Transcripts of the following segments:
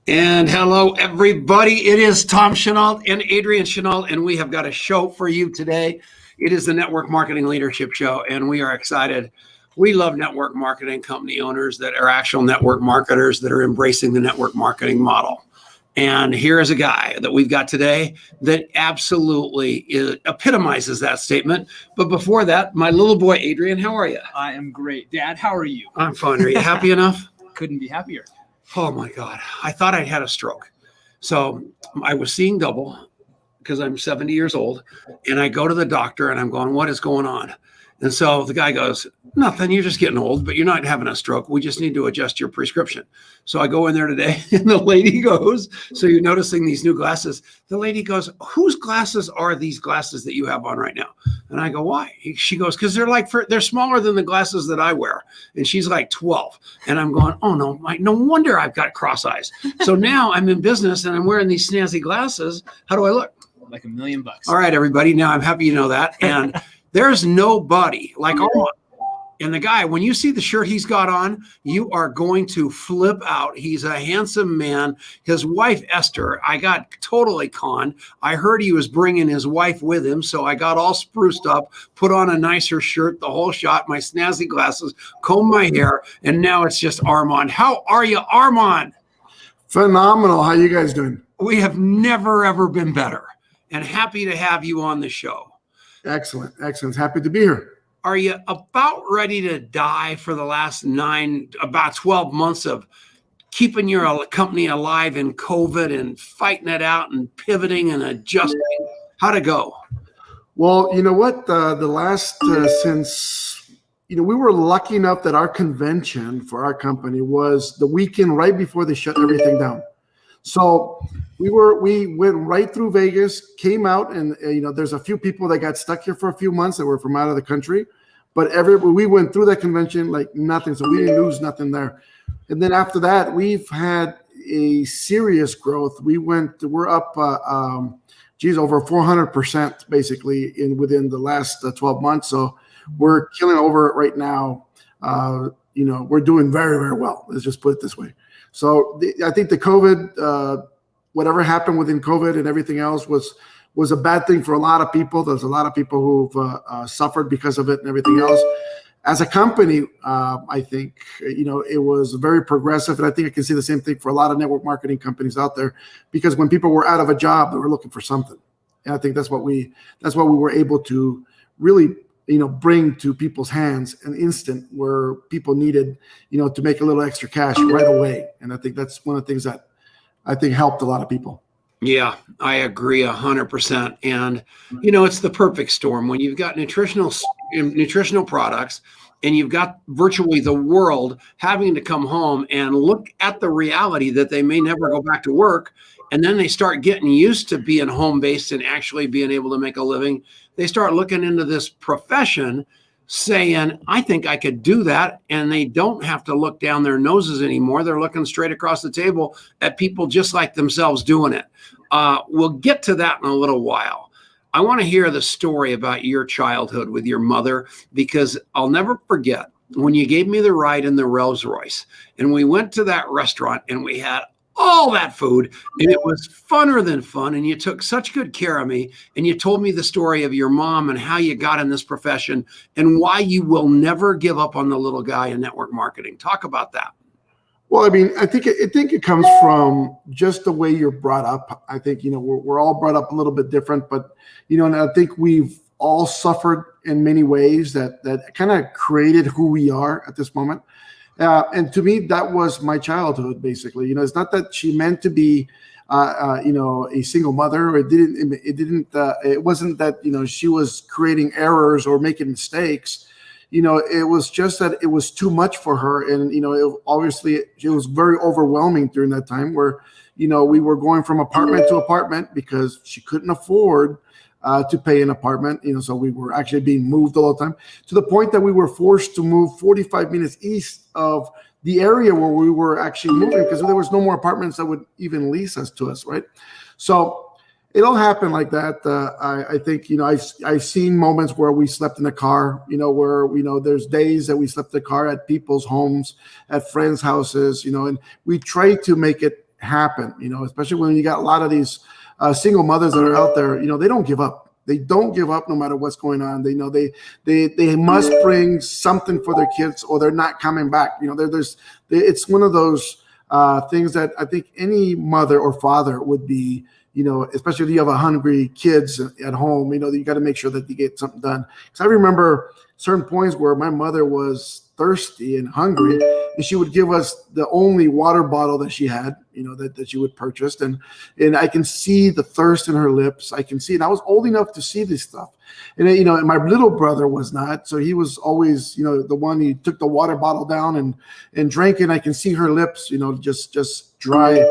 And hello, everybody. It is Tom Chenault and Adrian Chenault, and we have got a show for you today. It is the Network Marketing Leadership Show, and we are excited. We love network marketing company owners that are actual network marketers that are embracing the network marketing model. And here is a guy that we've got today that absolutely epitomizes that statement. But before that, my little boy, Adrian, how are you? I am great. Dad, how are you? I'm fine. Are you happy enough? Couldn't be happier. Oh my God. I thought I'd had a stroke. So I was seeing double because I'm 70 years old, and I go to the doctor and I'm going, what is going on? And so the guy goes, nothing, you're just getting old, but you're not having a stroke. We just need to adjust your prescription. So I go in there today and the lady goes, so you're noticing these new glasses. The lady goes, whose glasses are these glasses that you have on right now? And I go, why? She goes, because they're smaller than the glasses that I wear. And she's like 12. And I'm going, oh no, no wonder I've got cross eyes. So now I'm in business and I'm wearing these snazzy glasses. How do I look? Like $1 million. All right, everybody. Now I'm happy you know that. And there's nobody like Armand. And the guy, when you see the shirt he's got on, you are going to flip out. He's a handsome man. His wife, Esther, I got totally conned. I heard he was bringing his wife with him. So I got all spruced up, put on a nicer shirt, the whole shot, my snazzy glasses, combed my hair. And now it's just Armand. How are you, Armand? Phenomenal. How you guys doing? We have never, ever been better. And happy to have you on the show. Excellent. Excellent. Happy to be here. Are you about ready to die for the last about 12 months of keeping your company alive in COVID and fighting it out and pivoting and adjusting? How'd it go? Well, you know what? The last since, we were lucky enough that our convention for our company was the weekend right before they shut everything down. So we went right through Vegas, came out, and there's a few people that got stuck here for a few months that were from out of the country, but we went through that convention like nothing, so we didn't lose nothing there. And then after that, we've had a serious growth. We're up, over 400% basically within the last 12 months. So we're killing over it right now. We're doing very, very well. Let's just put it this way. So I think the COVID, whatever happened within COVID and everything else was a bad thing for a lot of people. There's a lot of people who've suffered because of it and everything else. As a company, I think, it was very progressive. And I think I can see the same thing for a lot of network marketing companies out there, because when people were out of a job, they were looking for something. And I think that's what we were able to really bring to people's hands an instant where people needed, to make a little extra cash right away. And I think that's one of the things that I think helped a lot of people. Yeah, I agree 100%. And, it's the perfect storm when you've got nutritional products and you've got virtually the world having to come home and look at the reality that they may never go back to work. And then they start getting used to being home-based and actually being able to make a living. They start looking into this profession saying, I think I could do that. And they don't have to look down their noses anymore. They're looking straight across the table at people just like themselves doing it. We'll get to that in a little while. I want to hear the story about your childhood with your mother, because I'll never forget when you gave me the ride in the Rolls Royce and we went to that restaurant and we had all that food and it was funner than fun. And you took such good care of me and you told me the story of your mom and how you got in this profession and why you will never give up on the little guy in network marketing. Talk about that. Well, I mean, I think it comes from just the way you're brought up. I think, we're all brought up a little bit different, but, and I think we've all suffered in many ways that kind of created who we are at this moment. And to me, that was my childhood, basically. It's not that she meant to be, a single mother. It wasn't that, she was creating errors or making mistakes. It was just that it was too much for her. And, obviously it was very overwhelming during that time where, we were going from apartment to apartment because she couldn't afford to pay an apartment, so we were actually being moved all the time, to the point that we were forced to move 45 minutes east of the area where we were actually moving because there was no more apartments that would even lease us to us, right? So it all happened like that. I think, I've seen moments where we slept in the car, where, there's days that we slept in the car at people's homes, at friends' houses, and we tried to make it happen, especially when you got a lot of these single mothers that are out there, they don't give up. They don't give up no matter what's going on. They know they must bring something for their kids or they're not coming back. It's one of those things that I think any mother or father would be, especially if you have hungry kids at home, you got to make sure that you get something done. Because I remember certain points where my mother was thirsty and hungry, and she would give us the only water bottle that she had, that she would purchase. And I can see the thirst in her lips. I can see, and I was old enough to see this stuff. And, and my little brother was not. So he was always, the one who took the water bottle down and drank it. And I can see her lips, just dry.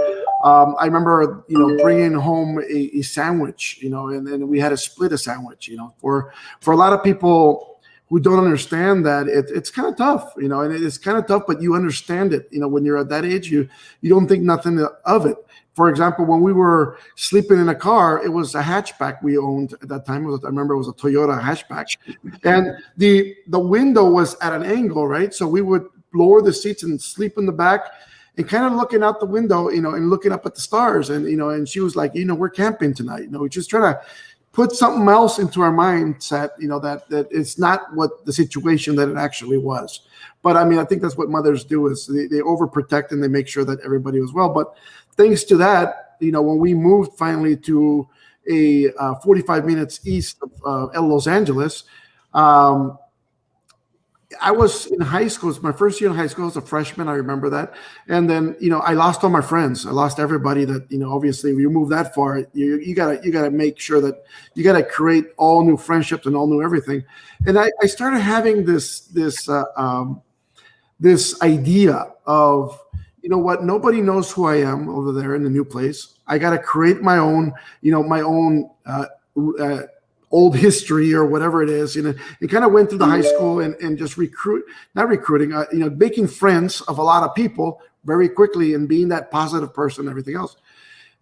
I remember, bringing home a sandwich, and then we had to split a sandwich, for a lot of people who don't understand that it's kind of tough, and it's kind of tough, but you understand it, when you're at that age, you don't think nothing of it. For example, when we were sleeping in a car, it was a hatchback we owned at that time. I remember it was a Toyota hatchback, and the window was at an angle, right? So we would lower the seats and sleep in the back and kind of looking out the window, and looking up at the stars. And, and she was like, we're camping tonight. We're just trying to put something else into our mindset, that it's not what the situation that it actually was. But I mean, I think that's what mothers do is they overprotect and they make sure that everybody was well. But thanks to that, when we moved finally to a 45 minutes east of Los Angeles, I was in high school. It was my first year in high school as a freshman. I remember that. And then, I lost all my friends. I lost everybody that, obviously when you move that far, you gotta make sure that you gotta create all new friendships and all new everything. And I started having this idea of, nobody knows who I am over there in the new place. I got to create my own, old history or whatever it is, and kind of went through the high school and just making friends of a lot of people very quickly and being that positive person and everything else.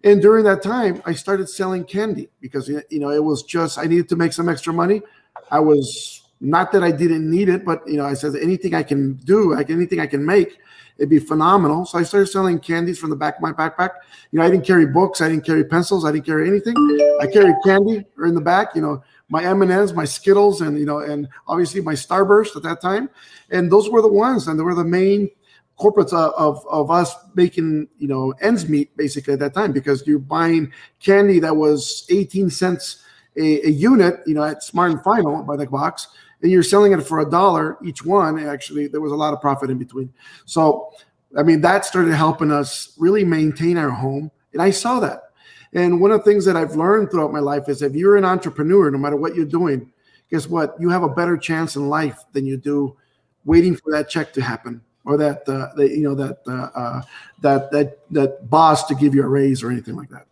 And during that time, I started selling candy because, it was just, I needed to make some extra money. I was, not that I didn't need it, but, I said, anything I can do, anything I can make, it'd be phenomenal. So I started selling candies from the back of my backpack. I didn't carry books. I didn't carry pencils. I didn't carry anything. I carried candy in the back, my M&Ms, my Skittles, and, and obviously my Starburst at that time. And those were the ones, and they were the main corporates of us making, ends meet basically at that time, because you're buying candy that was 18 cents a unit, at Smart and Final by the box, and you're selling it for $1 each one. Actually, there was a lot of profit in between. So, I mean, that started helping us really maintain our home. And I saw that. And one of the things that I've learned throughout my life is if you're an entrepreneur, no matter what you're doing, guess what? You have a better chance in life than you do waiting for that check to happen or that boss to give you a raise or anything like that.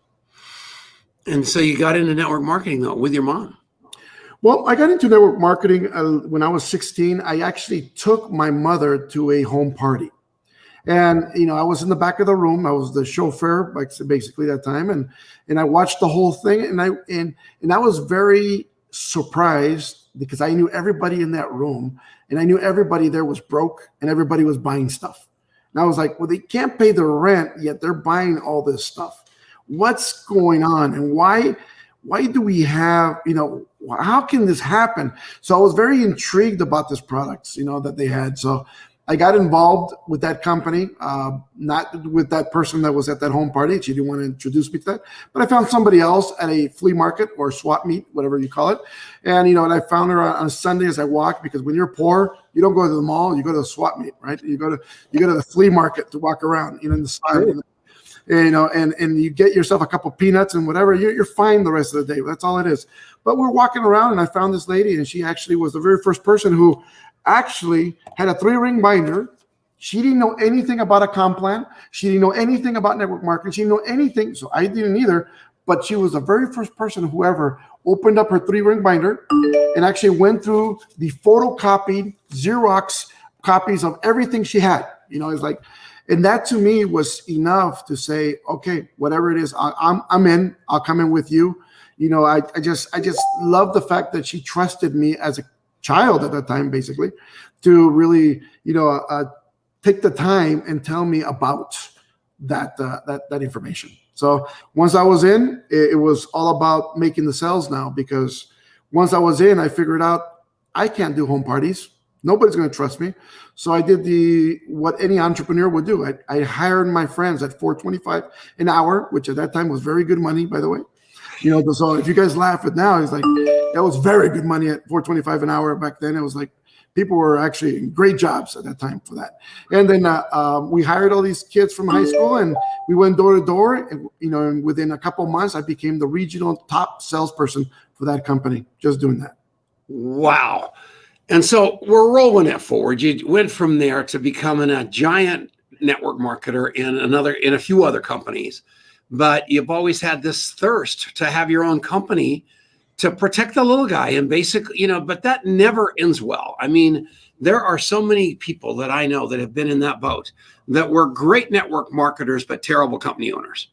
And so you got into network marketing though with your mom. Well, I got into network marketing when I was 16. I actually took my mother to a home party. And, I was in the back of the room. I was the chauffeur, basically that time. And I watched the whole thing. And I was very surprised because I knew everybody in that room. And I knew everybody there was broke and everybody was buying stuff. And I was like, well, they can't pay their rent, yet they're buying all this stuff. What's going on? And why do we have, how can this happen? So I was very intrigued about this products, that they had. So I got involved with that company, not with that person that was at that home party. She didn't want to introduce me to that, but I found somebody else at a flea market or swap meet, whatever you call it. And, and I found her on a Sunday as I walked, because when you're poor, you don't go to the mall, you go to the swap meet, right? You go to the flea market to walk around, in the side. And you get yourself a couple peanuts and whatever, you're fine the rest of the day. That's all it is. But we're walking around and I found this lady, and she actually was the very first person who actually had a 3-ring binder. She didn't know anything about a comp plan. She didn't know anything about network marketing. She didn't know anything. So I didn't either. But she was the very first person who ever opened up her 3-ring binder and actually went through the photocopied Xerox copies of everything she had. It's like, and that to me was enough to say, okay, whatever it is, I'm in. I'll come in with you. I just love the fact that she trusted me as a child at that time, basically, to really, take the time and tell me about that information. So once I was in, it was all about making the sales now, because once I was in, I figured out I can't do home parties. Nobody's going to trust me. So I did what any entrepreneur would do. I hired my friends at $4.25 an hour, which at that time was very good money, by the way. So if you guys laugh at now, it's like, that was very good money at $4.25 an hour. Back then, it was like, people were actually in great jobs at that time for that. And then we hired all these kids from high school, and we went door to door. And within a couple of months, I became the regional top salesperson for that company, just doing that. Wow. And so we're rolling it forward. You went from there to becoming a giant network marketer in a few other companies, but you've always had this thirst to have your own company to protect the little guy. And basically, but that never ends well. I mean, there are so many people that I know that have been in that boat that were great network marketers, but terrible company owners.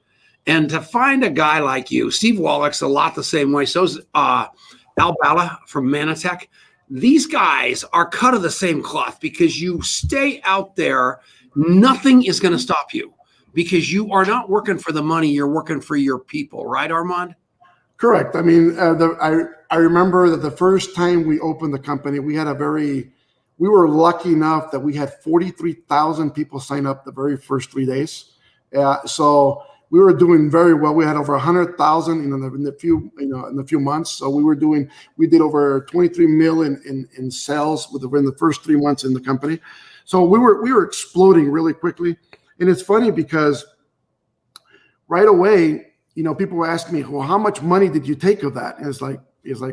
And to find a guy like you, Steve Wallach's a lot the same way. So's Al Bala from Manatech. These guys are cut of the same cloth, because you stay out there. Nothing is going to stop you, because you are not working for the money. You're working for your people. Right, Armand? Correct. I mean, I remember that the first time we opened the company, we were lucky enough that we had 43,000 people sign up the very first 3 days. So we were doing very well. We had over 100,000 in a few months. So we did over 23 million in sales within the first 3 months in the company. So we were exploding really quickly. And it's funny because right away, people were asking me, well, how much money did you take of that? And it's like,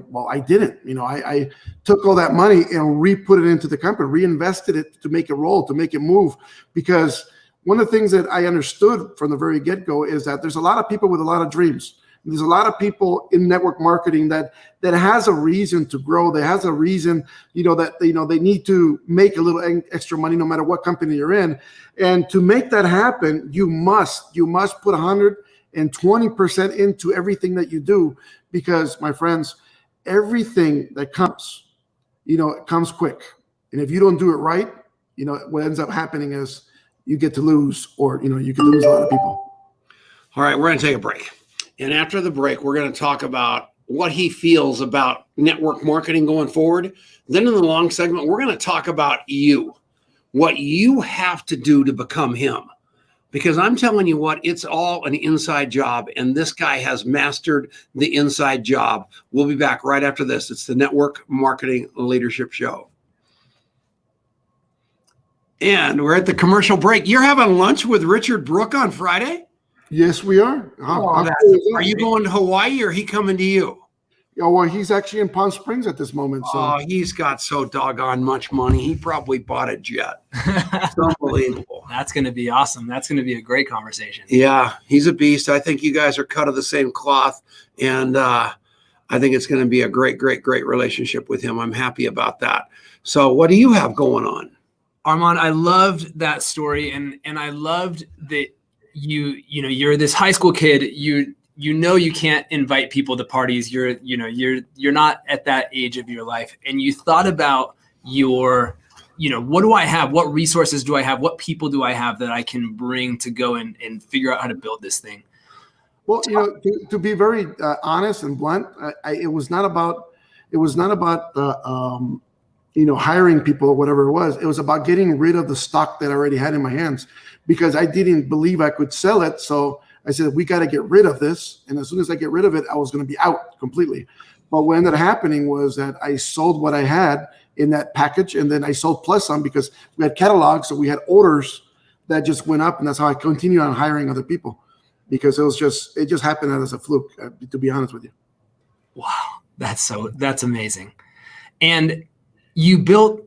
well, I didn't. I took all that money and re-put it into the company, reinvested it to make it roll, to make it move. Because one of the things that I understood from the very get-go is that there's a lot of people with a lot of dreams. There's a lot of people in network marketing that has a reason to grow. That has a reason, that they need to make a little extra money no matter what company you're in. And to make that happen, you must put 120% into everything that you do, because, my friends, everything that comes, it comes quick. And if you don't do it right, what ends up happening is you get to lose, or, you can lose a lot of people. All right, we're going to take a break. And after the break, we're going to talk about what he feels about network marketing going forward. Then in the long segment, we're going to talk about what you have to do to become him. Because I'm telling you what, it's all an inside job, and this guy has mastered the inside job. We'll be back right after this. It's the Network Marketing Leadership Show. And we're at the commercial break. You're having lunch with Richard Brooke on Friday? Yes, we are. Are you going to Hawaii, or he coming to you? Oh, well, he's actually in Palm Springs at this moment. So. Oh, he's got so doggone much money. He probably bought a jet. It's unbelievable. That's going to be awesome. That's going to be a great conversation. Yeah, he's a beast. I think you guys are cut of the same cloth, and I think it's going to be a great, great, great relationship with him. I'm happy about that. So what do you have going on? Armand, I loved that story, and I loved that you're this high school kid. You can't invite people to parties. You're not at that age of your life. And you thought about what do I have? What resources do I have? What people do I have that I can bring to go and figure out how to build this thing? Well, to be very honest and blunt, it was not about hiring people or whatever it was. It was about getting rid of the stock that I already had in my hands, because I didn't believe I could sell it. So I said, we got to get rid of this. And as soon as I get rid of it, I was going to be out completely. But what ended up happening was that I sold what I had in that package, and then I sold plus some, because we had catalogs. So we had orders that just went up. And that's how I continued on hiring other people, because it just happened as a fluke, to be honest with you. Wow. That's amazing. And you built,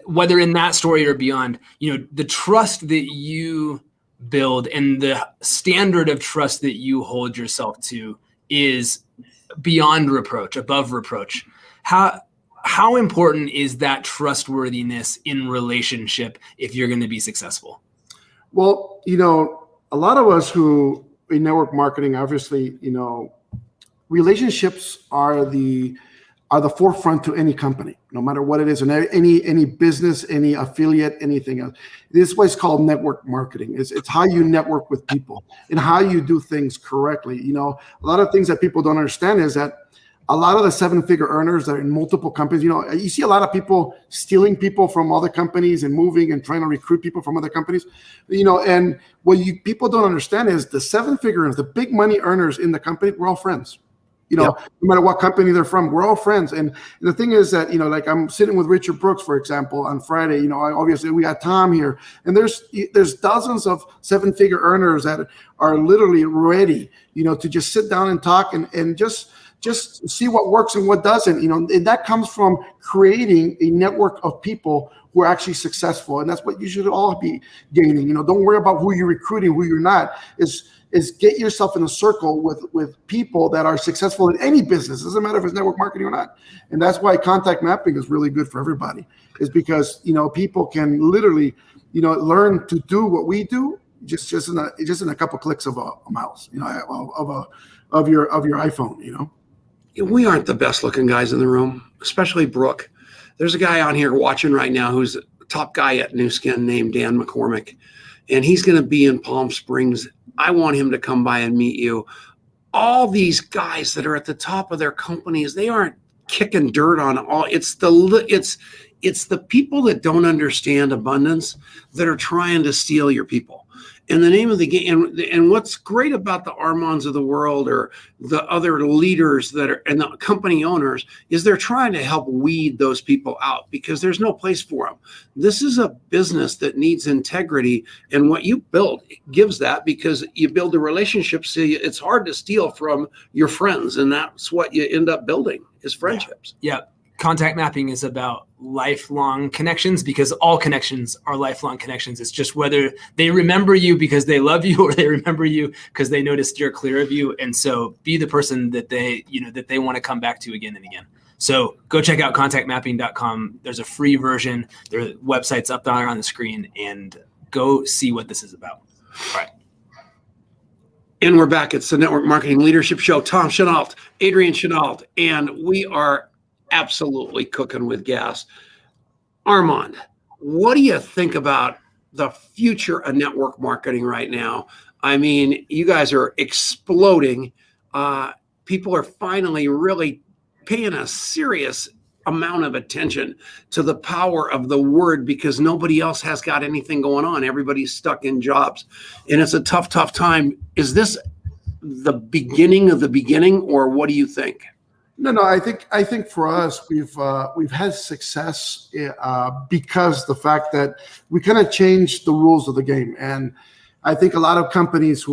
whether in that story or beyond, the trust that you build and the standard of trust that you hold yourself to is beyond reproach, above reproach. How important is that trustworthiness in relationship if you're going to be successful? Well, a lot of us who in network marketing, obviously, relationships are the are the forefront to any company, no matter what it is, and any business, any affiliate, anything else. This is what's called network marketing. It's how you network with people and how you do things correctly. A lot of things that people don't understand is that a lot of the 7-figure earners that are in multiple companies, you see a lot of people stealing people from other companies and moving and trying to recruit people from other companies, and what people don't understand is the 7-figure earners, the big money earners in the company, we're all friends. No matter what company they're from, we're all friends. And the thing is that, like I'm sitting with Richard Brooks, for example, on Friday, obviously we got Tom here, and there's dozens of 7-figure earners that are literally ready, to just sit down and talk and just see what works and what doesn't, and that comes from creating a network of people who are actually successful. And that's what you should all be gaining. Don't worry about who you're recruiting, who you're not, is get yourself in a circle with people that are successful in any business. It doesn't matter if it's network marketing or not. And that's why contact mapping is really good for everybody, is because, people can literally, learn to do what we do just in a couple clicks of a mouse, of your iPhone, We aren't the best looking guys in the room, especially Brooke. There's a guy on here watching right now who's a top guy at New Skin named Dan McCormick, and he's going to be in Palm Springs. I want him to come by and meet you. All these guys that are at the top of their companies, they aren't kicking dirt on all. It's the people that don't understand abundance that are trying to steal your people. And the name of the game, and what's great about the Armands of the world or the other leaders that are and the company owners is they're trying to help weed those people out because there's no place for them. This is a business that needs integrity, and what you build gives that, because you build a relationship. So it's hard to steal from your friends, and that's what you end up building is friendships. Yeah. Contact mapping is about lifelong connections, because all connections are lifelong connections. It's just whether they remember you because they love you or they remember you because they noticed you're clear of you. And so be the person that they want to come back to again and again. So go check out contactmapping.com. There's a free version. Their website's up there on the screen, and go see what this is about. All right. And we're back. It's the Network Marketing Leadership Show. Tom Chenault, Adrian Chenault, and we are absolutely cooking with gas. Armand, what do you think about the future of network marketing right now? I mean, you guys are exploding. People are finally really paying a serious amount of attention to the power of the word, because nobody else has got anything going on. Everybody's stuck in jobs, and it's a tough time. Is this the beginning of the beginning, or what do you think? No. I think for us, we've had success because the fact that we kind of changed the rules of the game, and I think a lot of companies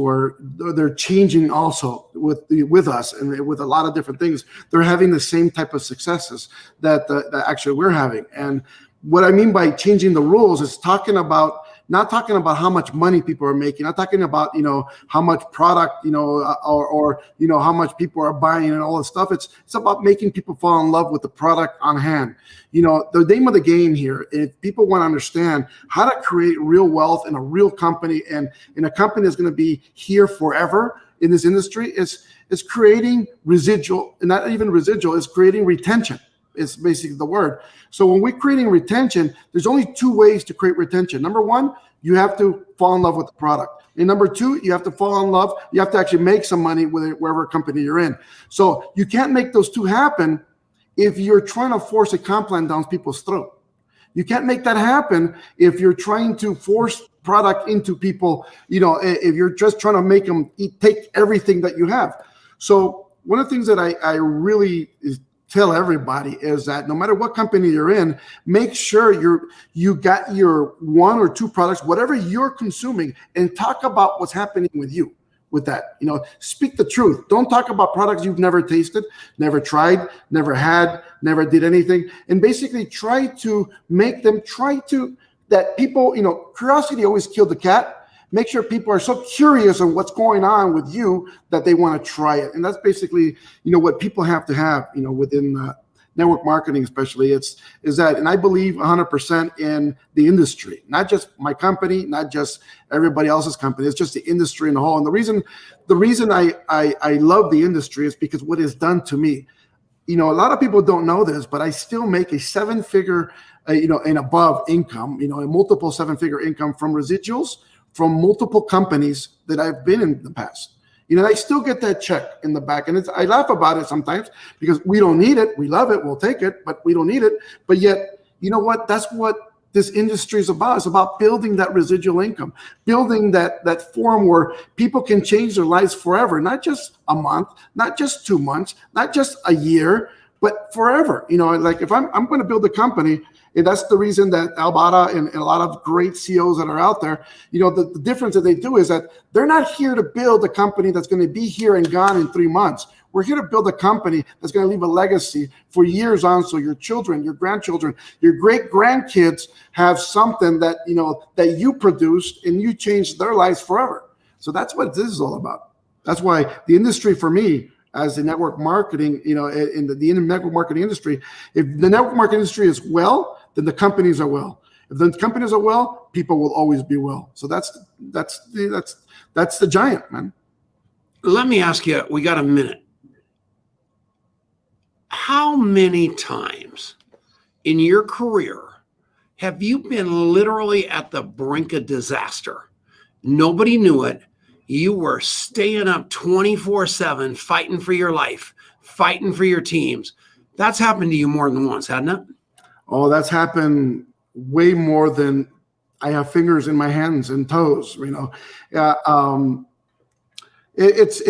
they're changing also with us and with a lot of different things. They're having the same type of successes that actually we're having. And what I mean by changing the rules is not talking about how much money people are making, not talking about, how much product, or how much people are buying and all this stuff. It's about making people fall in love with the product on hand. The name of the game here, if people want to understand how to create real wealth in a real company, and in a company that's going to be here forever in this industry, is creating residual, and not even residual, is creating retention. It's basically the word. So when we're creating retention, there's only 2 ways to create retention. Number 1, you have to fall in love with the product. And number 2, you have to fall in love. You have to actually make some money with it, wherever company you're in. So you can't make those 2 happen if you're trying to force a comp plan down people's throat. You can't make that happen if you're trying to force product into people, if you're just trying to make them take everything that you have. So one of the things that I really tell everybody is that no matter what company you're in, make sure you got your 1 or 2 products, whatever you're consuming, and talk about what's happening with you with that. Speak the truth. Don't talk about products you've never tasted, never tried, never had, never did anything. And basically try to make them that people, curiosity always killed the cat. Make sure people are so curious on what's going on with you that they want to try it. And that's basically, what people have to have, within network marketing especially, is that, and I believe 100% in the industry, not just my company, not just everybody else's company, it's just the industry in the whole. And the reason I love the industry is because what it's done to me. a lot of people don't know this, but I still make a 7-figure, and above income, a multiple 7-figure income from residuals from multiple companies that I've been in the past. I still get that check in the back, and I laugh about it sometimes because we don't need it. We love it. We'll take it, but we don't need it. But yet, you know what? That's what this industry is about. It's about building that residual income, building that form where people can change their lives forever, not just a month, not just 2 months, not just a year, but forever. Like if I'm going to build a company, and that's the reason that Albada and a lot of great CEOs that are out there, the difference that they do is that they're not here to build a company that's going to be here and gone in 3 months. We're here to build a company that's going to leave a legacy for years on. So your children, your grandchildren, your great grandkids have something that, that you produced and you changed their lives forever. So that's what this is all about. That's why the industry for me, as the network marketing, in the network marketing industry, if the network marketing industry is well, then the companies are well. If the companies are well, people will always be well. So that's the giant, man. Let me ask you, we got a minute. How many times in your career have you been literally at the brink of disaster? Nobody knew it. You were staying up 24/7, fighting for your life, fighting for your teams. That's happened to you more than once, hasn't it? Oh, that's happened way more than I have fingers in my hands and toes. It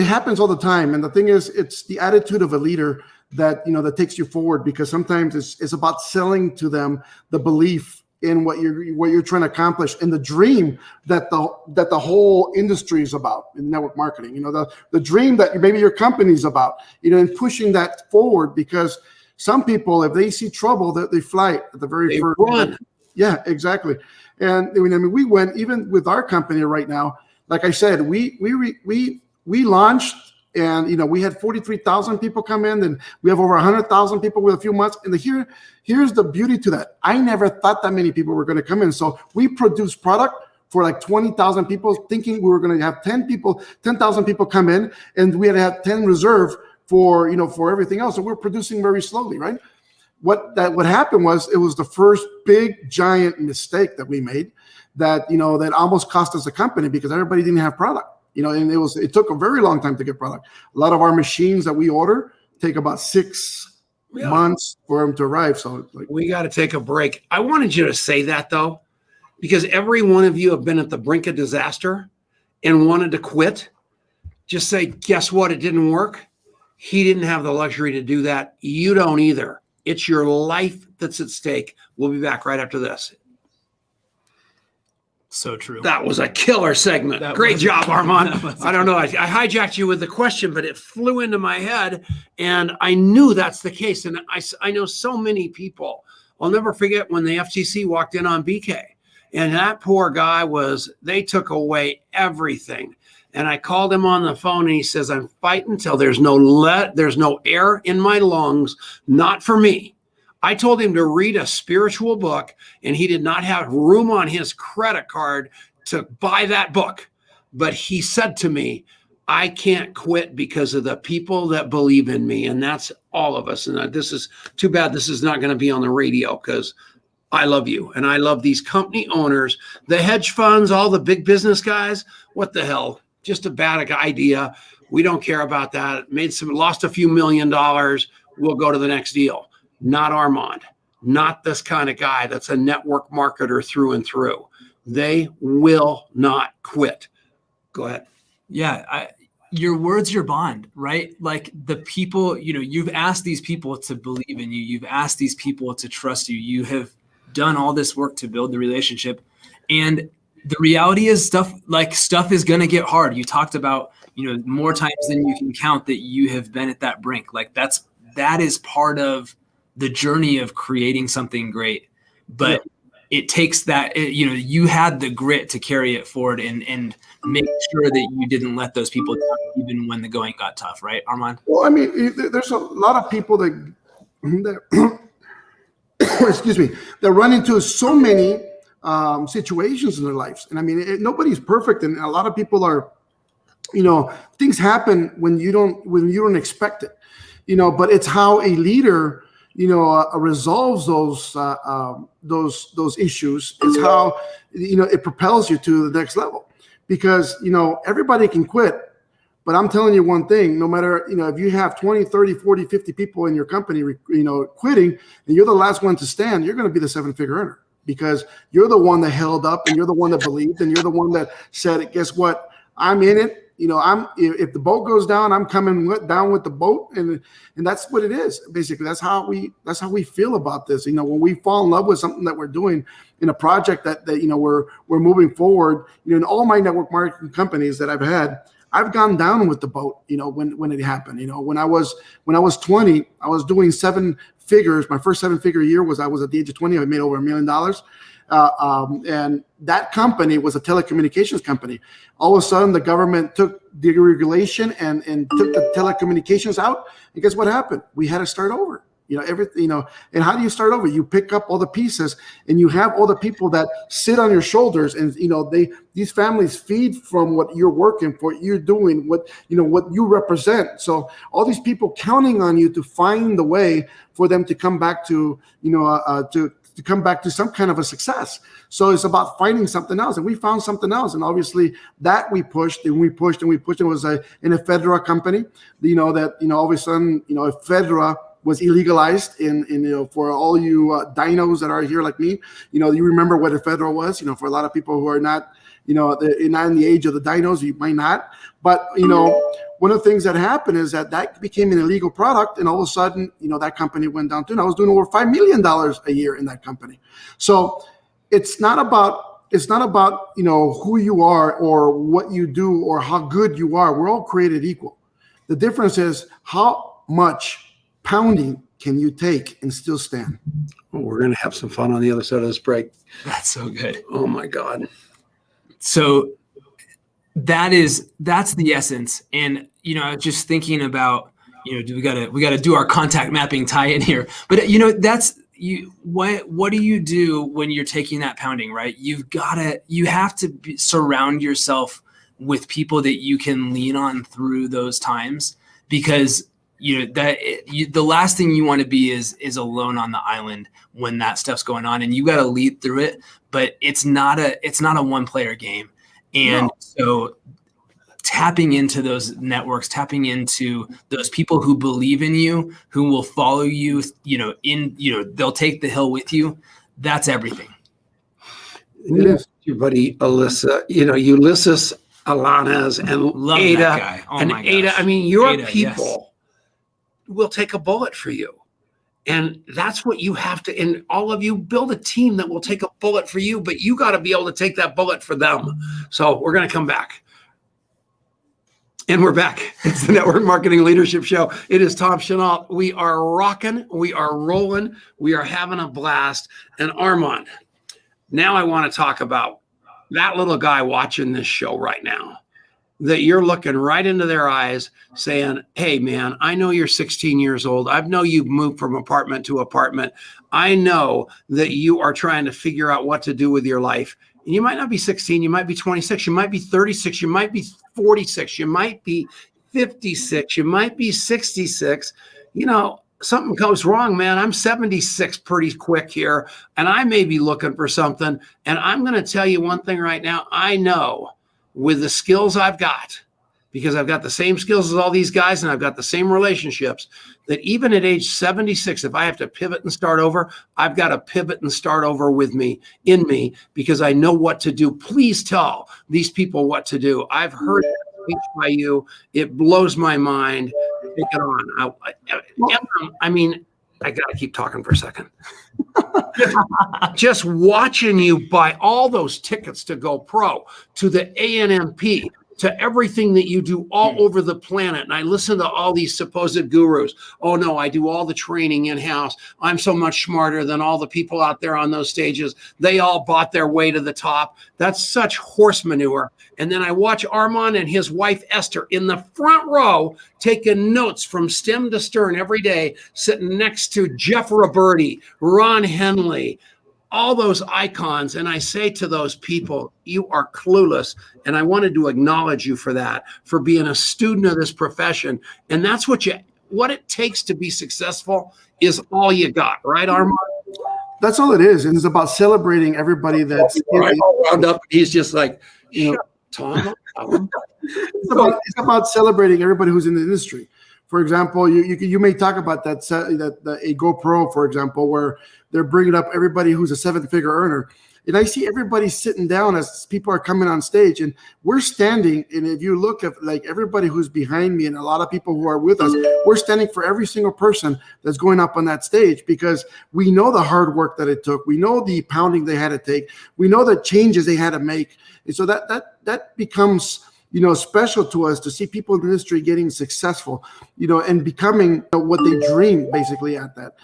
happens all the time. And the thing is, it's the attitude of a leader that that takes you forward, because sometimes it's about selling to them the belief in what you're trying to accomplish, and the dream that the whole industry is about in network marketing. The dream that maybe your company's about. And pushing that forward, because some people, if they see trouble, they fly at the very first. Run. Yeah, exactly. And we went, even with our company right now. Like I said, we launched, and we had 43,000 people come in, and we have over 100,000 people with a few months. And here's the beauty to that. I never thought that many people were going to come in. So we produced product for like 20,000 people, thinking we were going to have 10,000 people come in, and we had to have 10 reserve for everything else. So we're producing very slowly, right? What happened was, it was the first big giant mistake that we made that almost cost us a company, because everybody didn't have product. And it took a very long time to get product. A lot of our machines that we order take about 6 months for them to arrive. So we got to take a break. I wanted you to say that, though, because every one of you have been at the brink of disaster and wanted to quit. Just say, guess what? It didn't work. He didn't have the luxury to do that. You don't either. It's your life that's at stake. We'll be back right after this. So true. That was a killer segment. Great job, Armand. I don't know. I hijacked you with the question, but it flew into my head, and I knew that's the case. And I know so many people. I'll never forget when the FTC walked in on BK, and that poor guy they took away everything. And I called him on the phone, and he says, I'm fighting till there's no air in my lungs, not for me. I told him to read a spiritual book, and he did not have room on his credit card to buy that book. But he said to me, I can't quit because of the people that believe in me. And that's all of us. And this is too bad this is not going to be on the radio, because I love you. And I love these company owners, the hedge funds, all the big business guys. What the hell? Just a bad idea. We don't care about that. Lost a few $1 million. We'll go to the next deal. Not Armand, not this kind of guy that's a network marketer through and through. They will not quit. Go ahead. Yeah. Your word's your bond, right? Like the people, you've asked these people to believe in you. You've asked these people to trust you. You have done all this work to build the relationship. And the reality is stuff is going to get hard. You talked about, more times than you can count that you have been at that brink. Like that is part of the journey of creating something great, but it takes that, you had the grit to carry it forward and make sure that you didn't let those people down even when the going got tough. Right, Armand? Well, there's a lot of people that excuse me, that run into so many situations in their lives. And nobody's perfect. And a lot of people are, things happen when you don't expect it. but it's how a leader, resolves those issues. It's how, it propels you to the next level, because, everybody can quit. But I'm telling you one thing, no matter, if you have 20, 30, 40, 50 people in your company, quitting, and you're the last one to stand, you're going to be the 7-figure earner, because you're the one that held up, and you're the one that believed, and you're the one that said, guess what? I'm in it. If the boat goes down, I'm coming down with the boat. And that's what it is. Basically, that's how we feel about this. When we fall in love with something that we're doing in a project that we're moving forward, in all my network marketing companies that I've had, I've gone down with the boat, when it happened. When I was 20, I was doing 7 figures. My first 7-figure year I was at the age of 20. I made over $1 million. And that company was a telecommunications company. All of a sudden, the government took deregulation and took the telecommunications out. And guess what happened? We had to start over. Everything, and how do you start over? You pick up all the pieces, and you have all the people that sit on your shoulders, and these families feed from what you're working for, what you're doing, what you represent. So all these people counting on you to find the way for them to come back to to come back to some kind of a success. So it's about finding something else, and we found something else, and obviously that we pushed and we pushed and we pushed. It was in a Fedra company, all of a sudden, if Fedra was illegalized in for all you dinos that are here like me, you remember what a Fedra was. For a lot of people who are not, not in the age of the dinos, you might not. But one of the things that happened is that became an illegal product, and all of a sudden, that company went down too. And I was doing over $5 million a year in that company. So it's not about who you are or what you do or how good you are. We're all created equal. The difference is how much pounding can you take and still stand. Well, we're going to have some fun on the other side of this break. That's so good. Oh my God. So that's the essence. And, I was just thinking about, we got to do our contact mapping tie in here, but what do you do when you're taking that pounding, right? You have to surround yourself with people that you can lean on through those times, because the last thing you want to be is alone on the island when that stuff's going on, and you got to lead through it. But it's not a one player game, and so tapping into those networks, tapping into those people who believe in you, who will follow you, they'll take the hill with you. That's everything. It is your buddy Ulysses Alanes and Love Ada that guy. Oh and my Ada. gosh. I mean, your Ada, people. yes. Will take a bullet for you. And that's what you have to, and all of you build a team that will take a bullet for you, but you got to be able to take that bullet for them. So we're going to come back. And we're back. It's the Network Marketing Leadership Show. It is Tom Chenault. We are rocking. We are rolling. We are having a blast. And Armand, now I want to talk about that little guy watching this show right now, that you're looking right into their eyes saying, hey, man, I know you're 16 years old. I know you've moved from apartment to apartment. I know that you are trying to figure out what to do with your life. And you might not be 16. You might be 26. You might be 36. You might be 46. You might be 56. You might be 66. Something goes wrong, man. I'm 76 pretty quick here, and I may be looking for something. And I'm going to tell you one thing right now. I know, with the skills I've got, because I've got the same skills as all these guys and I've got the same relationships, that even at age 76, if I have to pivot and start over, I've got to pivot and start over in me, because I know what to do. Please tell these people what to do. I've heard that speech by you. It blows my mind. Take it on. I got to keep talking for a second. Just watching you buy all those tickets to go pro, to the ANMP, to everything that you do all over the planet. And I listen to all these supposed gurus. Oh no, I do all the training in-house. I'm so much smarter than all the people out there on those stages. They all bought their way to the top. That's such horse manure. And then I watch Armand and his wife, Esther, in the front row, taking notes from stem to stern every day, sitting next to Jeff Roberti, Ron Henley, all those icons. And I say to those people, you are clueless. And I wanted to acknowledge you for that, for being a student of this profession. And that's what what it takes to be successful is all you got, right, Armand? That's all it is. And it's about celebrating everybody that's all wound up. He's just like, you know, Tom. it's about celebrating everybody who's in the industry. For example, you may talk about that a GoPro, for example, where they're bringing up everybody who's a 7-figure earner. And I see everybody sitting down as people are coming on stage, and we're standing. And if you look at like everybody who's behind me and a lot of people who are with us, we're standing for every single person that's going up on that stage, because we know the hard work that it took. We know the pounding they had to take. We know the changes they had to make. And so that becomes, special to us to see people in the industry getting successful, and becoming what they dream basically at that.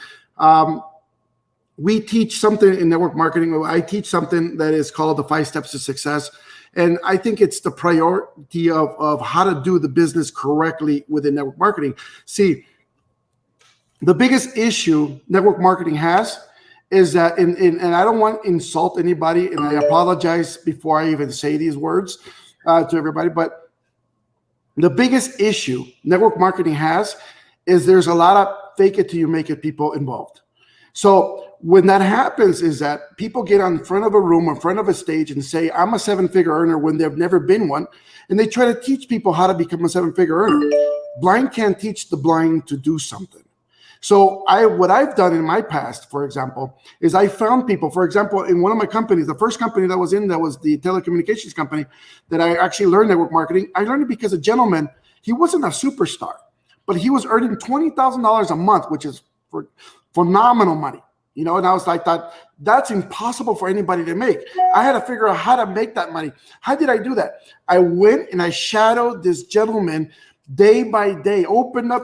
We teach something in network marketing. I teach something that is called the 5 steps to success. And I think it's the priority of how to do the business correctly within network marketing. See, the biggest issue network marketing has is that, and I don't want to insult anybody, and I apologize before I even say these words to everybody, but the biggest issue network marketing has is there's a lot of fake it till you make it people involved. So when that happens is that people get on front of a room, in front of a stage, and say, I'm a 7-figure earner when they've never been one. And they try to teach people how to become a 7-figure earner. Blind can't teach the blind to do something. So what I've done in my past, for example, is I found people, for example, in one of my companies, the first company that was the telecommunications company that I actually learned network marketing. I learned it because a gentleman, he wasn't a superstar, but he was earning $20,000 a month, which is phenomenal money. And I was like, that's impossible for anybody to make. I had to figure out how to make that money. How did I do that? I went and I shadowed this gentleman day by day, opened up.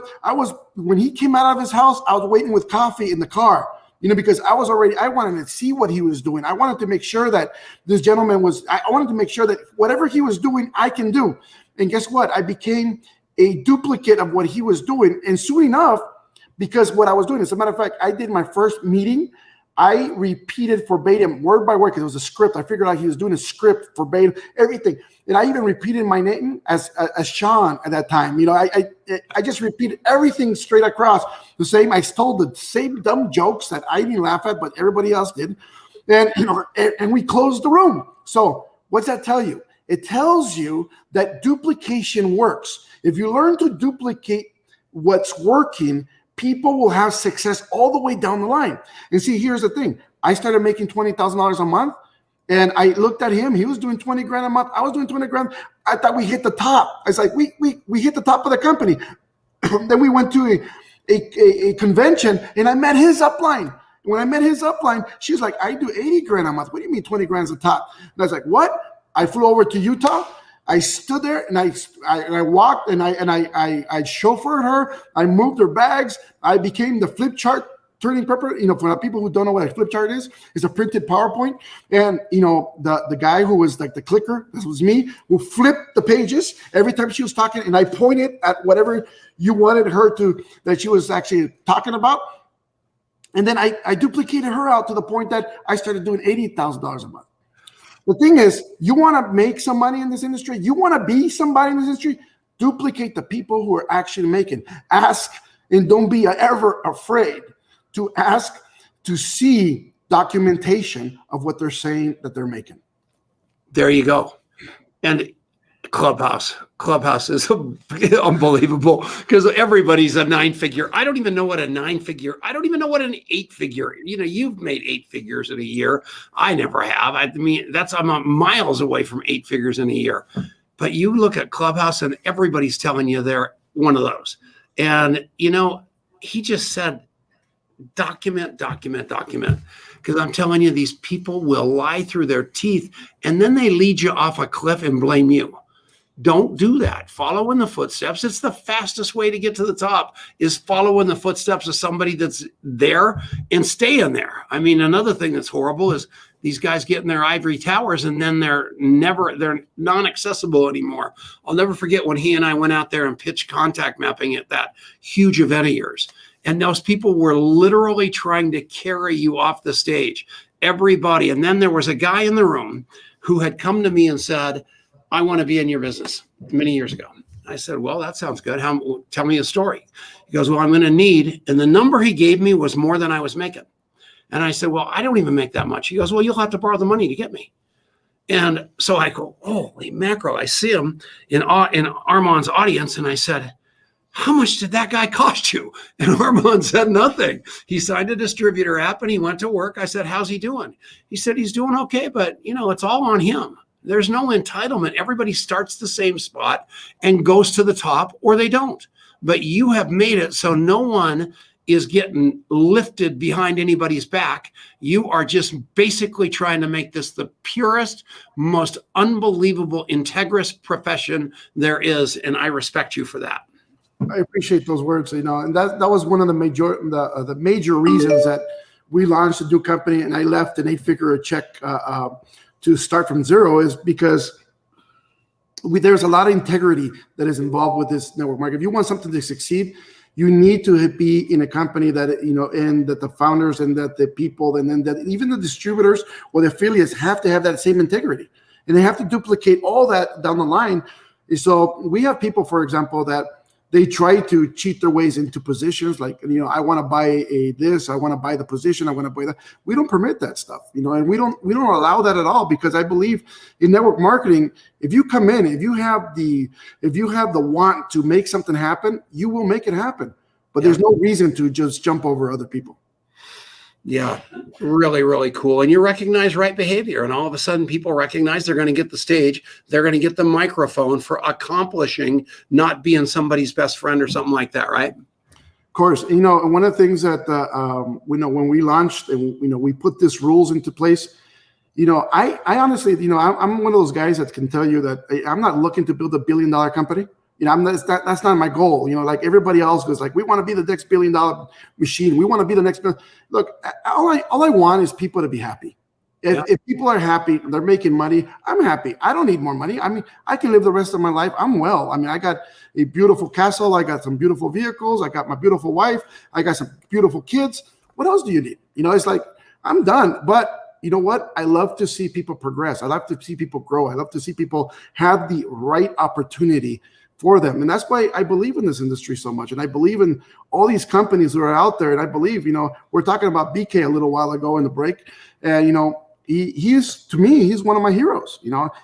When he came out of his house, I was waiting with coffee in the car, because I wanted to see what he was doing. I wanted to make sure that this gentleman I wanted to make sure that whatever he was doing, I can do. And guess what? I became a duplicate of what he was doing. And soon enough, because what I was doing, as a matter of fact, I did my first meeting. I repeated verbatim, word by word, because it was a script. I figured out he was doing a script verbatim, everything. And I even repeated my name as Sean at that time. I just repeated everything straight across the same. I stole the same dumb jokes that I didn't laugh at, but everybody else did. And, and we closed the room. So what's that tell you? It tells you that duplication works. If you learn to duplicate what's working, people will have success all the way down the line. And see, here's the thing. I started making $20,000 a month, and I looked at him. He was doing 20 grand a month. I was doing 20 grand. I thought we hit the top. I was like, we hit the top of the company. Then we went to a convention, and I met his upline. When I met his upline, she's like, I do 80 grand a month. What do you mean 20 grand's the top? And I was like, what? I flew over to Utah. I stood there and I walked and I chauffeured her. I moved her bags. I became the flip chart turning pepper. For the people who don't know what a flip chart is, it's a printed PowerPoint. And the guy who was like the clicker, this was me, who flipped the pages every time she was talking, and I pointed at whatever you wanted her that she was actually talking about. And then I duplicated her out to the point that I started doing $80,000 a month. The thing is, you want to make some money in this industry, you want to be somebody in this industry, duplicate the people who are actually making. Ask, and don't be ever afraid to ask to see documentation of what they're saying that they're making. There you go. And Clubhouse is unbelievable, because everybody's a 9-figure. I don't even know what a 9-figure. I don't even know what an 8-figure. You've made 8 figures in a year. I never have. I'm miles away from 8 figures in a year. But you look at Clubhouse, and everybody's telling you they're one of those. And he just said, document. Because I'm telling you, these people will lie through their teeth, and then they lead you off a cliff and blame you. Don't do that. Follow in the footsteps. It's the fastest way to get to the top, is follow in the footsteps of somebody that's there and stay in there. Another thing that's horrible is these guys get in their ivory towers, and then they're non-accessible anymore. I'll never forget when he and I went out there and pitched contact mapping at that huge event of yours. And those people were literally trying to carry you off the stage, everybody. And then there was a guy in the room who had come to me and said, I want to be in your business, many years ago. I said, well, that sounds good. Tell me a story. He goes, well, I'm going to need, and the number he gave me was more than I was making. And I said, well, I don't even make that much. He goes, well, you'll have to borrow the money to get me. And so I go, holy mackerel. I see him in Armand's audience. And I said, how much did that guy cost you? And Armand said nothing. He signed a distributor app and he went to work. I said, how's he doing? He said, he's doing okay, but it's all on him. There's no entitlement. Everybody starts the same spot and goes to the top, or they don't. But you have made it so no one is getting lifted behind anybody's back. You are just basically trying to make this the purest, most unbelievable, integrous profession there is. And I respect you for that. I appreciate those words, and that was one of the major reasons that we launched a new company and I left an 8-figure check to start from zero, is because there's a lot of integrity that is involved with this network marketing. If you want something to succeed, you need to be in a company that, and that the founders and that the people, and then that even the distributors or the affiliates have to have that same integrity, and they have to duplicate all that down the line. So we have people, for example, that they try to cheat their ways into positions, like, I want to buy this, I want to buy the position, I want to buy that. We don't permit that stuff, and we don't allow that at all, because I believe in network marketing, if you come in, if you have the want to make something happen, you will make it happen. But there's no reason to just jump over other people. Yeah, really, really cool. And you recognize right behavior, and all of a sudden people recognize they're going to get the stage, they're going to get the microphone for accomplishing not being somebody's best friend or something like that, right? Of course. And one of the things that when we launched and we put these rules into place, I honestly, I'm one of those guys that can tell you that I'm not looking to build $1 billion company. That's not my goal. Like everybody else goes, like, we want to be the next $1 billion machine. We want to be the next. Look, all I want is people to be happy. If people are happy, they're making money, I'm happy. I don't need more money. I mean, I can live the rest of my life. I'm well. I mean, I got a beautiful castle. I got some beautiful vehicles. I got my beautiful wife. I got some beautiful kids. What else do you need? It's like, I'm done. But you know what? I love to see people progress. I love to see people grow. I love to see people have the right opportunity for them. And that's why I believe in this industry so much. And I believe in all these companies who are out there. And I believe, we're talking about BK a little while ago in the break. And, he's, to me, he's one of my heroes.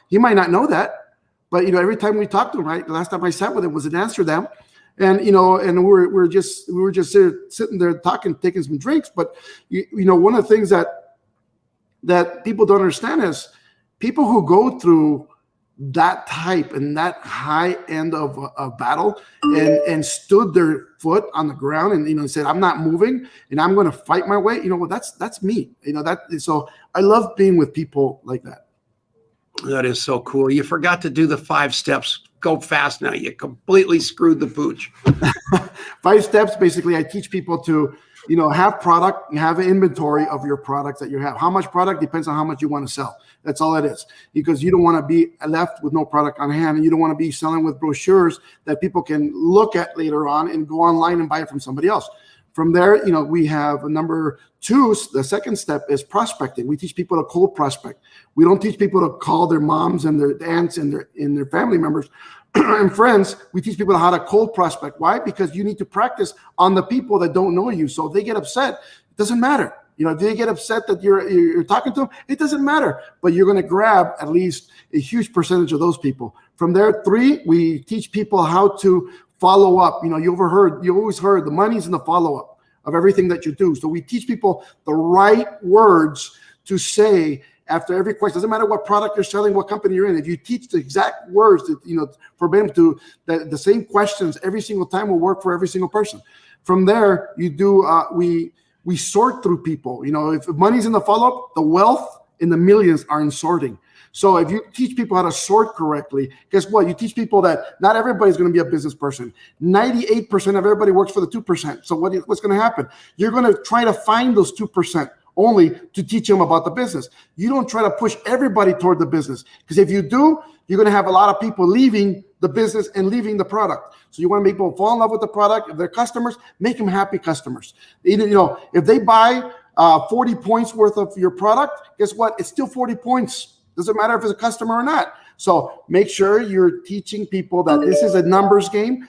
He might not know that, but, every time we talk to him, right? The last time I sat with him was in Amsterdam. And, and we were just sitting there talking, taking some drinks. But, one of the things that people don't understand is people who go through that type and that high end of a battle and stood their foot on the ground and said, I'm not moving and I'm going to fight my way. That's me. So I love being with people like that. That is so cool. You forgot to do the 5 steps. Go fast now. You completely screwed the pooch. 5 steps. Basically, I teach people to, have product, have an inventory of your products that you have. How much product depends on how much you want to sell. That's all it is, because you don't want to be left with no product on hand, and you don't want to be selling with brochures that people can look at later on and go online and buy it from somebody else. From there, we have number 2. The second step is prospecting. We teach people to cold prospect. We don't teach people to call their moms and their aunts and their family members and friends. We teach people how to cold prospect. Why? Because you need to practice on the people that don't know you. So if they get upset, it doesn't matter. If they get upset that you're talking to them, it doesn't matter. But you're going to grab at least a huge percentage of those people. From there, 3, we teach people how to follow up. You always heard the money's in the follow-up of everything that you do. So we teach people the right words to say after every question. Doesn't matter what product you're selling, what company you're in. If you teach the exact words that, for them to, the same questions every single time will work for every single person. From there, you do, we sort through people. If money's in the follow-up, the wealth in the millions are in sorting. So if you teach people how to sort correctly, guess what? You teach people that not everybody's going to be a business person. 98% of everybody works for the 2%. So what's going to happen? You're going to try to find those 2% only to teach them about the business. You don't try to push everybody toward the business, because if you do, you're going to have a lot of people leaving the business and leaving the product. So you want to make people fall in love with the product. If they're customers, make them happy customers. If they buy 40 points worth of your product, guess what? It's still 40 points. Doesn't matter if it's a customer or not. So make sure you're teaching people that this is a numbers game.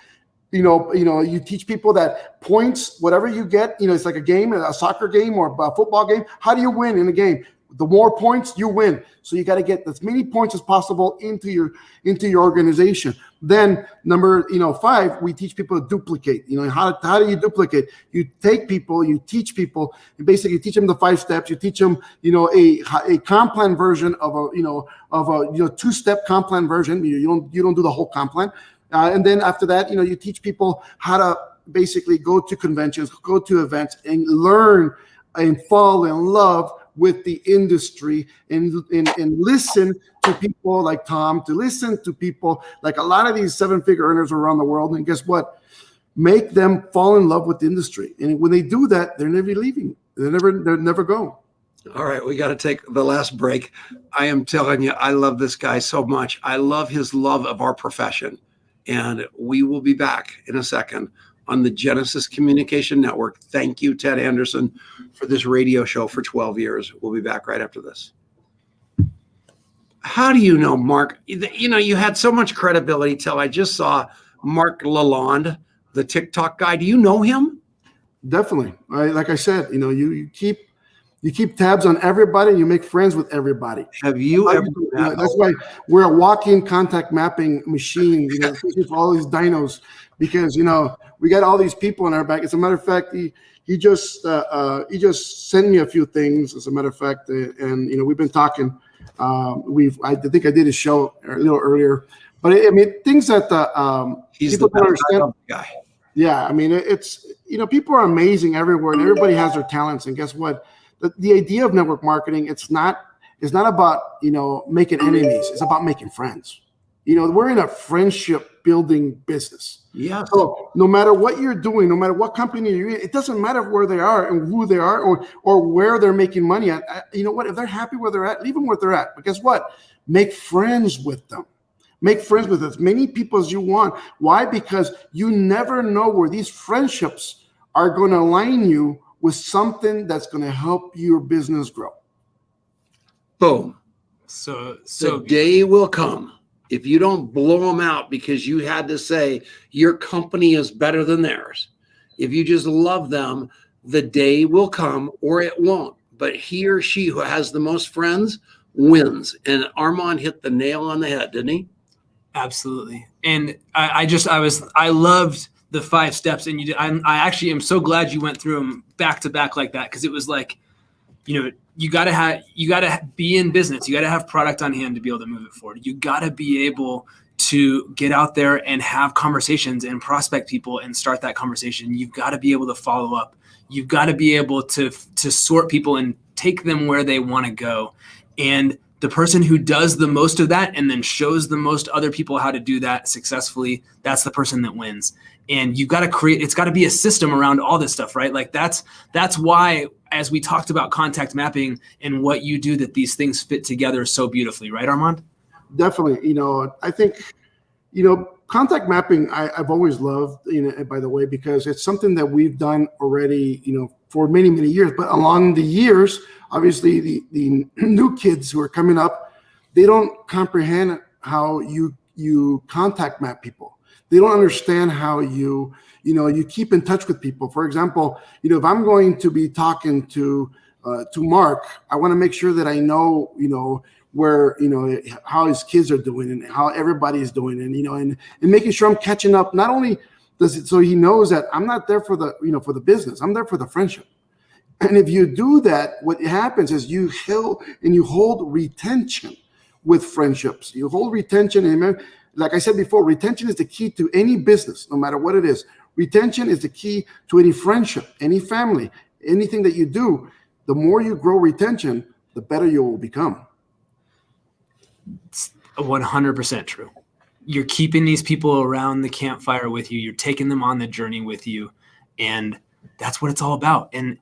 You teach people that points, whatever you get, it's like a game, a soccer game or a football game. How do you win in a game? The more points you win. So you got to get as many points as possible into your organization. Then number 5, we teach people to duplicate. How do you duplicate? You take people, you teach people, and basically teach them the 5 steps. You teach them, a comp plan version of a 2-step comp plan version. You don't do the whole comp plan. And then after that, you teach people how to basically go to conventions, go to events, and learn and fall in love with the industry, and listen to people like Tom, to listen to people like a lot of these 7-figure earners around the world. And guess what? Make them fall in love with the industry. And when they do that, they're never leaving. They're never go. All right, we got to take the last break. I am telling you, I love this guy so much. I love his love of our profession. And we will be back in a second on the Genesis Communication Network. Thank you, Ted Anderson, for this radio show for 12 years. We'll be back right after this. How do you know, Mark? You had so much credibility till I just saw Mark Lalonde, the TikTok guy. Do you know him? Definitely. Like I said, you keep tabs on everybody, and you make friends with everybody. Have you ever? That's why we're a walking contact mapping machine, for all these dinos, because we got all these people in our back. As a matter of fact, he just sent me a few things. As a matter of fact, and we've been talking. I think I did a show a little earlier, but things that he's people the don't understand. Guy. Yeah, it's people are amazing everywhere, and everybody has their talents. And guess what? The idea of network marketing, it's not about making enemies. It's about making friends. We're in a friendship building business. Yeah. So no matter what you're doing, no matter what company you're in, it doesn't matter where they are and who they are or where they're making money at. You know what? If they're happy where they're at, leave them where they're at. But guess what? Make friends with them. Make friends with as many people as you want. Why? Because you never know where these friendships are going to align you with something that's going to help your business grow. Boom. So the day will come, if you don't blow them out because you had to say your company is better than theirs, if you just love them, the day will come, or it won't. But he or she who has the most friends wins. And Armand hit the nail on the head, didn't he? Absolutely. And I loved the 5 steps, and you did. I actually am so glad you went through them back to back like that, because it was like, you got to be in business. You got to have product on hand to be able to move it forward. You got to be able to get out there and have conversations and prospect people and start that conversation. You've got to be able to follow up. You've got to be able to sort people and take them where they want to go. And the person who does the most of that and then shows the most other people how to do that successfully, that's the person that wins. And you've got to it's got to be a system around all this stuff, right? Like that's why, as we talked about contact mapping and what you do, that these things fit together so beautifully, right, Armand? Definitely. I think, contact mapping, I've always loved, by the way, because it's something that we've done already, for many, many years. But along the years, obviously the new kids who are coming up, they don't comprehend how you contact map people. They don't understand how you keep in touch with people. For example, if I'm going to be talking to Mark, I want to make sure that I know, where, how his kids are doing and how everybody's doing, and making sure I'm catching up. Not only does it, so he knows that I'm not there for the, for the business, I'm there for the friendship. And if you do that, what happens is you hold retention with friendships. You hold retention, and like I said before, retention is the key to any business, no matter what it is. Retention is the key to any friendship, any family, anything that you do. The more you grow retention, the better you will become. It's 100% true. You're keeping these people around the campfire with you. You're taking them on the journey with you. And that's what it's all about. And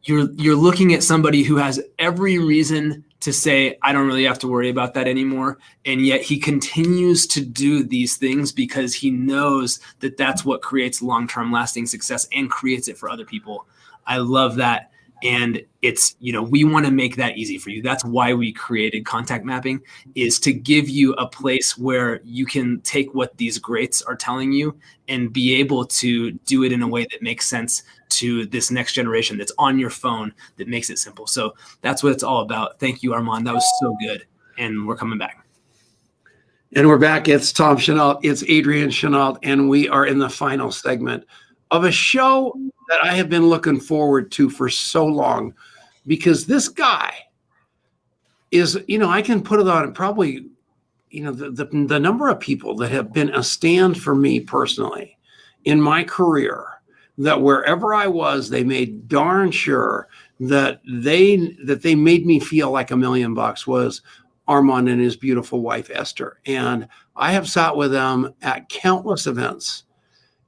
you're looking at somebody who has every reason to say, I don't really have to worry about that anymore. And yet he continues to do these things because he knows that that's what creates long-term lasting success and creates it for other people. I love that. And it's, we want to make that easy for you. That's why we created contact mapping, is to give you a place where you can take what these greats are telling you and be able to do it in a way that makes sense to this next generation that's on your phone, that makes it simple. So that's what it's all about. Thank you, Armand. That was so good. And we're coming back. And we're back. It's Tom Chenault. It's Adrian Chenault. And we are in the final segment of a show that I have been looking forward to for so long, because this guy is, I can put it on probably, the number of people that have been a stand for me personally in my career, that wherever I was, they made darn sure that they made me feel like $1 million, was Armand and his beautiful wife, Esther. And I have sat with them at countless events,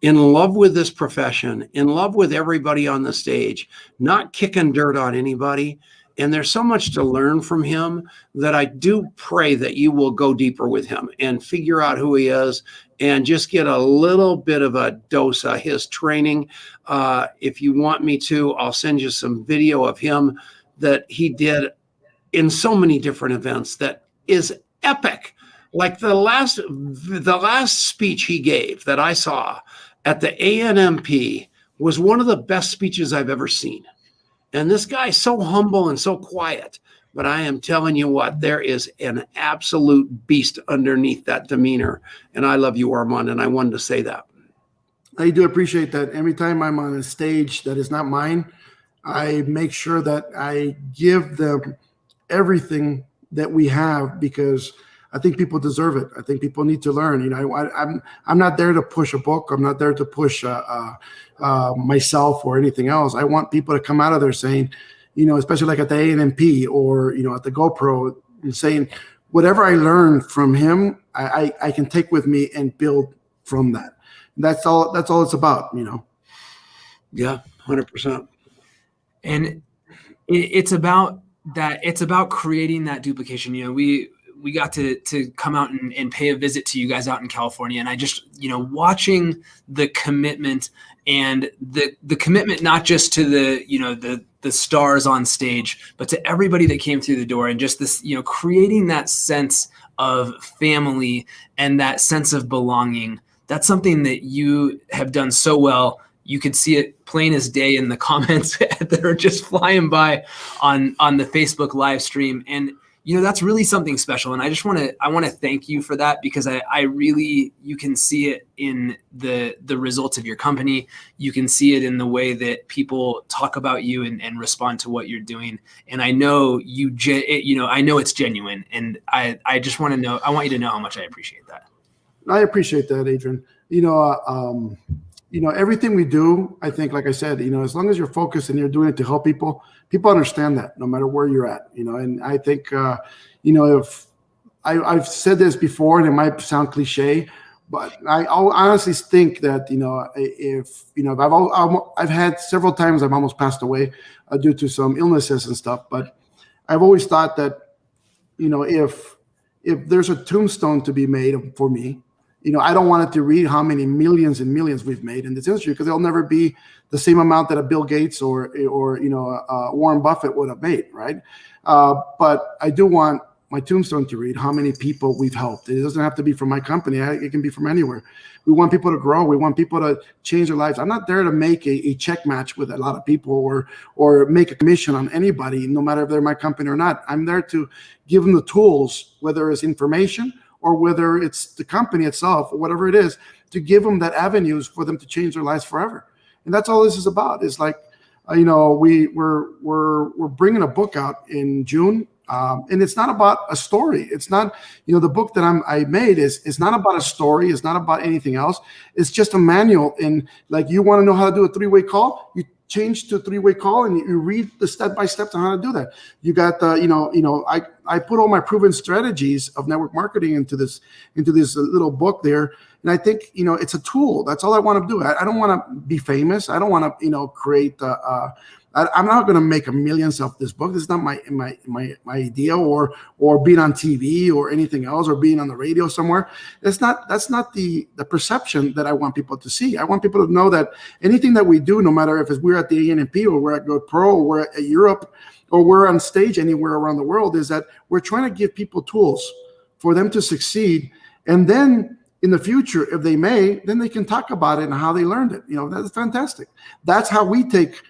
in love with this profession, in love with everybody on the stage, not kicking dirt on anybody. And there's so much to learn from him that I do pray that you will go deeper with him and figure out who he is and just get a little bit of a dose of his training. If you want me to, I'll send you some video of him that he did in so many different events that is epic. Like the last speech he gave that I saw at the ANMP was one of the best speeches I've ever seen. And this guy's so humble and so quiet, but I am telling you what, there is an absolute beast underneath that demeanor. And I love you, Armand, and I wanted to say that. I do appreciate that. Every time I'm on a stage that is not mine, I make sure that I give them everything that we have, because I think people deserve it. I think people need to learn. I'm not there to push a book. I'm not there to push myself or anything else. I want people to come out of there saying, especially like at the ANMP or at the GoPro, and saying whatever I learned from him, I can take with me and build from that. That's all it's about. Yeah, 100%. And it's about that. It's about creating that duplication. We got to come out and pay a visit to you guys out in California. And I just, watching the commitment and the commitment, not just to the stars on stage, but to everybody that came through the door, and just this, creating that sense of family and that sense of belonging. That's something that you have done so well. You could see it plain as day in the comments that are just flying by on the Facebook live stream. And that's really something special. And I want to thank you for that, because I really, you can see it in the results of your company. You can see it in the way that people talk about you and respond to what you're doing. And I know I know it's genuine. And I just want you to know how much I appreciate that. I appreciate that, Adrian. Everything we do, I think, like I said, as long as you're focused and you're doing it to help people understand that no matter where you're at, and I think, if I've said this before and it might sound cliche, but I honestly think that, I've had several times I've almost passed away due to some illnesses and stuff, but I've always thought that, if there's a tombstone to be made for me, I don't want it to read how many millions and millions we've made in this industry, because it'll never be the same amount that a Bill Gates or Warren Buffett would have made, right? But I do want my tombstone to read how many people we've helped. It doesn't have to be from my company. It can be from anywhere. We want people to grow. We want people to change their lives. I'm not there to make a check match with a lot of people or make a commission on anybody, no matter if they're my company or not. I'm there to give them the tools, whether it's information or whether it's the company itself or whatever it is, to give them that avenues for them to change their lives forever. And that's all this is about. It's like, we're bringing a book out in June, and it's not about a story. It's not, the book that I made is not about a story. It's not about anything else. It's just a manual. And like, you want to know how to do a 3-way call, you change to a 3-way call and you read the step-by-steps on how to do that. You got the, I put all my proven strategies of network marketing into this little book there. And I think, it's a tool. That's all I want to do. I don't want to be famous. I don't want to, create I'm not going to make millions of this book. This is not my idea, or being on TV or anything else, or being on the radio somewhere. That's not the perception that I want people to see. I want people to know that anything that we do, no matter if we're at the ANP or we're at GoPro or we're at Europe or we're on stage anywhere around the world, is that we're trying to give people tools for them to succeed. And then in the future, if they may, then they can talk about it and how they learned it. That's fantastic. That's how we take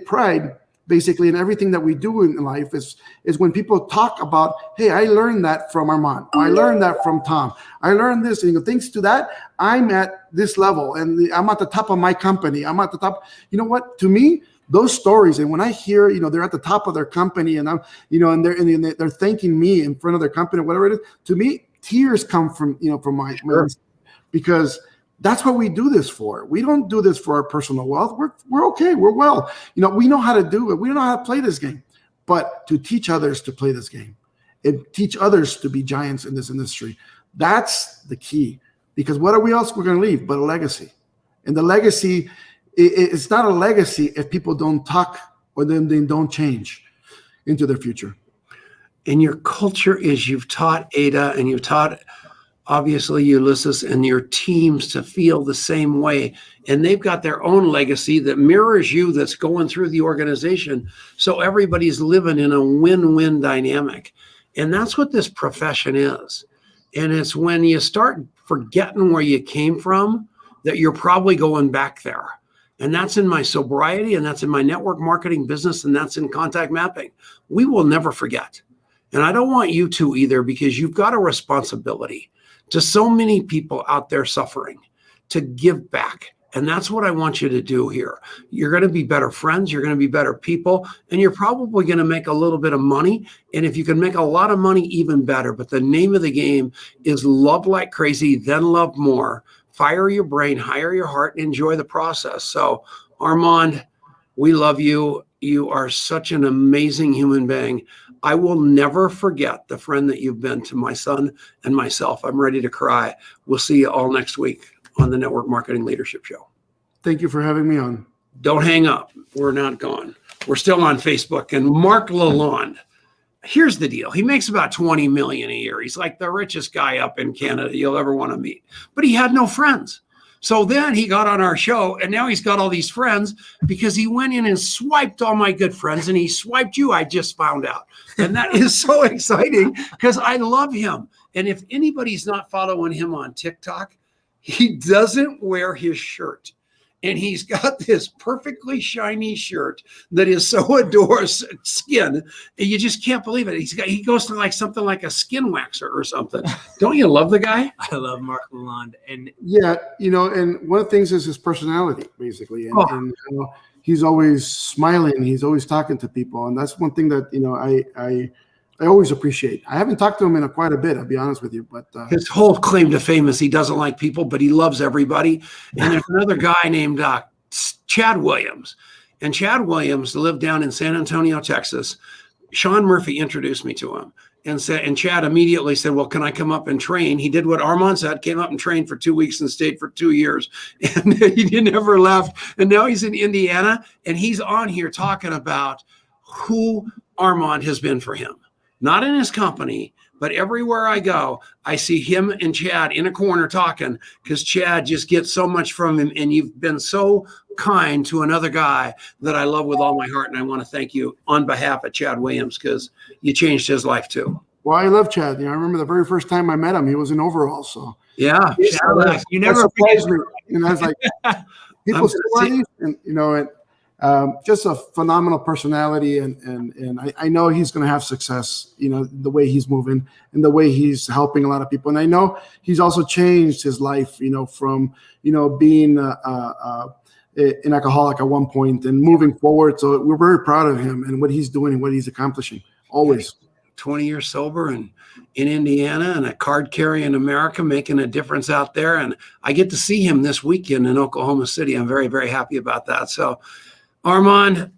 pride, basically, in everything that we do in life, is when people talk about, hey, I learned that from Armand. I learned that from Tom. I learned this. And thanks to that, I'm at this level, and I'm at the top of my company. I'm at the top. You know what? To me, those stories, and when I hear, they're at the top of their company, and and they're thanking me in front of their company, whatever it is, to me, tears come from my because that's what we do this for. We don't do this for our personal wealth. We're okay. We're well. We know how to do it. We know how to play this game. But to teach others to play this game and teach others to be giants in this industry, that's the key. Because what are we else we're going to leave but a legacy? And the legacy, it's not a legacy if people don't talk or then they don't change into their future. And your culture is, you've taught Ada and you've taught, obviously, Ulysses and your teams to feel the same way. And they've got their own legacy that mirrors you, that's going through the organization. So everybody's living in a win-win dynamic. And that's what this profession is. And it's when you start forgetting where you came from that you're probably going back there. And that's in my sobriety, and that's in my network marketing business, and that's in contact mapping. We will never forget. And I don't want you to either, because you've got a responsibility to so many people out there suffering to give back. And that's what I want you to do here. You're going to be better friends. You're going to be better people. And you're probably going to make a little bit of money. And if you can make a lot of money, even better. But the name of the game is love like crazy, then love more. Fire your brain, hire your heart, and enjoy the process. So, Armand, we love you. You are such an amazing human being. I will never forget the friend that you've been to my son and myself. I'm ready to cry. We'll see you all next week on the Network Marketing Leadership Show. Thank you for having me on. Don't hang up. We're not gone. We're still on Facebook. And Mark Lalonde, here's the deal. He makes about $20 million a year. He's like the richest guy up in Canada you'll ever want to meet. But he had no friends. So then he got on our show, and now he's got all these friends because he went in and swiped all my good friends, and he swiped you, I just found out. And that is so exciting because I love him. And if anybody's not following him on TikTok, he doesn't wear his shirt. And he's got this perfectly shiny shirt that is so adores skin. You just can't believe it. He goes to like something like a skin waxer or something. Don't you love the guy? I love Mark Lalonde. And yeah, and one of the things is his personality, basically. And he's always smiling. He's always talking to people. And that's one thing that, I always appreciate. I haven't talked to him in quite a bit, I'll be honest with you. But his whole claim to fame is he doesn't like people, but he loves everybody. And there's another guy named Chad Williams. And Chad Williams lived down in San Antonio, Texas. Sean Murphy introduced me to him. And Chad immediately said, well, can I come up and train? He did what Armand said, came up and trained for 2 weeks and stayed for 2 years. And he never left. And now he's in Indiana. And he's on here talking about who Armand has been for him. Not in his company, but everywhere I go, I see him and Chad in a corner talking because Chad just gets so much from him. And you've been so kind to another guy that I love with all my heart. And I want to thank you on behalf of Chad Williams because you changed his life too. Well, I love Chad. I remember the very first time I met him, he was in overalls. So yeah, you never surprised me. And I was like, people stories, and just a phenomenal personality, and I know he's going to have success. The way he's moving and the way he's helping a lot of people, and I know he's also changed his life. From being an alcoholic at one point and moving forward. So we're very proud of him and what he's doing and what he's accomplishing. Always 20 years sober and in Indiana and a card carrier in America, making a difference out there. And I get to see him this weekend in Oklahoma City. I'm very, very happy about that. So. Armand,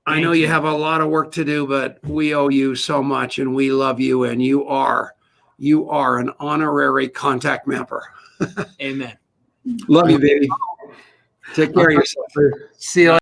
I know you have a lot of work to do, but we owe you so much and we love you. And you are an honorary contact mapper. Amen. Love you, baby. Take care of yourself. See you later.